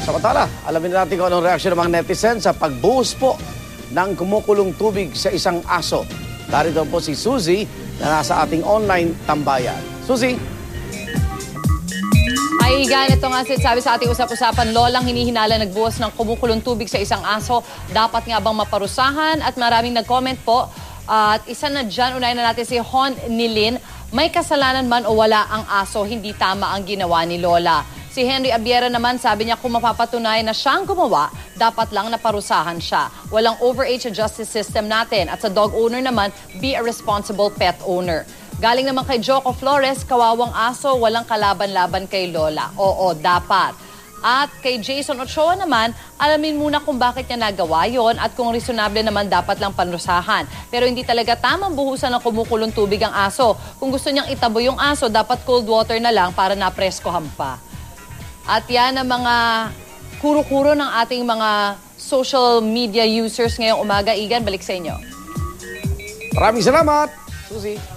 Samantala, alamin natin kung anong reaksyon ng mga netizen sa pagbuhos po ng kumukulong tubig sa isang aso. Darito po si Suzy na nasa ating online tambayan. Suzy? Ay, ganito nga sabi sa ating usap-usapan, lolang hinihinala nagbuhos ng kumukulong tubig sa isang aso. Dapat nga bang maparusahan? At maraming nag-comment po. At isa na dyan, unahin na natin si Hon Nilin. May kasalanan man o wala ang aso, hindi tama ang ginawa ni Lola. Si Henry Abiera naman, sabi niya kung mapapatunayan na siyang gumawa, dapat lang naparusahan siya. Walang overage justice system natin. At sa dog owner naman, be a responsible pet owner. Galing naman kay Joko Flores, kawawang aso, walang kalaban-laban kay Lola. Oo, dapat. At kay Jason Ochoa naman, alamin muna kung bakit niya nagawa yon at kung reasonable naman dapat lang panusahan. Pero hindi talaga tamang buhusan ng kumukulong tubig ang aso. Kung gusto niyang itabo yung aso, dapat cold water na lang para napreskohan pa. At yan ang mga kuro-kuro ng ating mga social media users ngayong umaga. Igan, balik sa inyo. Maraming salamat, Suzy.